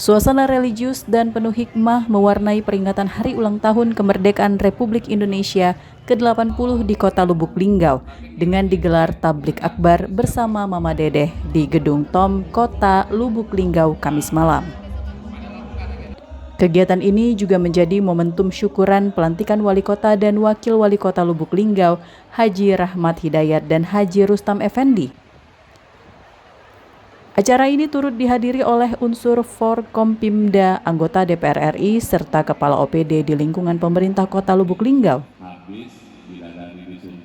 Suasana religius dan penuh hikmah mewarnai peringatan Hari Ulang Tahun Kemerdekaan Republik Indonesia ke-80 di Kota Lubuk Linggau dengan digelar tablik akbar bersama Mama Dedeh di Gedung Tom Kota Lubuk Linggau Kamis malam. Kegiatan ini juga menjadi momentum syukuran pelantikan Wali Kota dan Wakil Wali Kota Lubuk Linggau, Haji Rahmat Hidayat dan Haji Rustam Effendi. Acara ini turut dihadiri oleh unsur Forkompimda, anggota DPR RI, serta Kepala OPD di lingkungan pemerintah Kota Lubuk Linggau.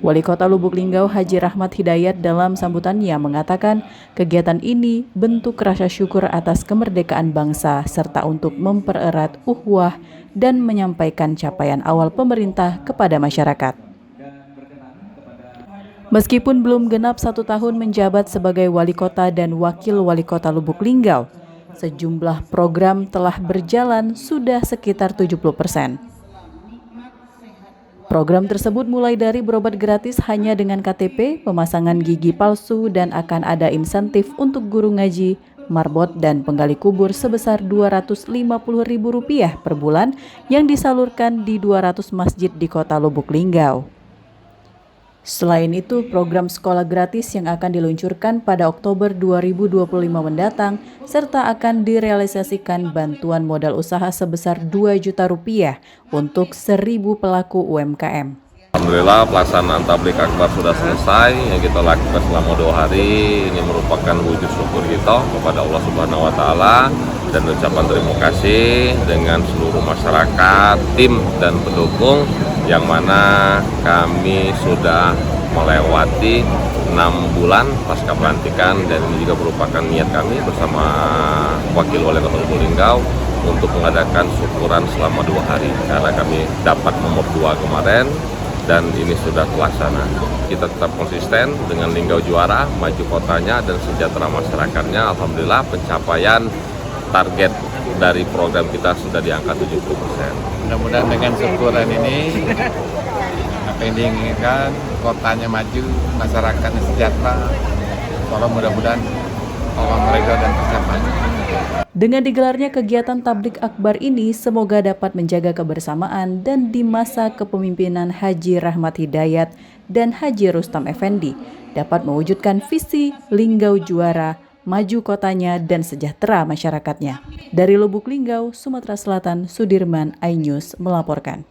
Wali Kota Lubuk Linggau Haji Rahmat Hidayat dalam sambutannya mengatakan kegiatan ini bentuk rasa syukur atas kemerdekaan bangsa serta untuk mempererat ukhuwah dan menyampaikan capaian awal pemerintah kepada masyarakat. Meskipun belum genap 1 tahun menjabat sebagai Wali Kota dan Wakil Wali Kota Lubuk Linggau, sejumlah program telah berjalan sudah sekitar 70%. Program tersebut mulai dari berobat gratis hanya dengan KTP, pemasangan gigi palsu, dan akan ada insentif untuk guru ngaji, marbot, dan penggali kubur sebesar Rp250.000 per bulan yang disalurkan di 200 masjid di Kota Lubuk Linggau. Selain itu, program sekolah gratis yang akan diluncurkan pada Oktober 2025 mendatang, serta akan direalisasikan bantuan modal usaha sebesar Rp2 juta untuk 1.000 pelaku UMKM. Alhamdulillah pelaksanaan tablik akbar sudah selesai yang kita lakukan selama 2 hari. Ini merupakan wujud syukur kita kepada Allah Subhanahu wa Ta'ala dan ucapan terima kasih dengan seluruh masyarakat, tim dan pendukung yang mana kami sudah melewati 6 bulan pasca pelantikan, dan ini juga merupakan niat kami bersama Wakil Wali Kota Lubuk Linggau untuk mengadakan syukuran selama 2 hari karena kami dapat nomor 2 kemarin dan ini sudah terlaksana. Kita tetap konsisten dengan Linggau juara, maju kotanya dan sejahtera masyarakatnya. Alhamdulillah pencapaian target dari program kita sudah di angka 70%. Mudah-mudahan dengan syukuran ini apa yang diinginkan, kotanya maju, masyarakatnya sejahtera. Tolong mudah-mudahan Allah meridhoi dan tercapai. Dengan digelarnya kegiatan tablik akbar ini, semoga dapat menjaga kebersamaan dan di masa kepemimpinan Haji Rahmat Hidayat dan Haji Rustam Effendi dapat mewujudkan visi Linggau juara, maju kotanya dan sejahtera masyarakatnya. Dari Lubuk Linggau, Sumatera Selatan, Sudirman, iNews melaporkan.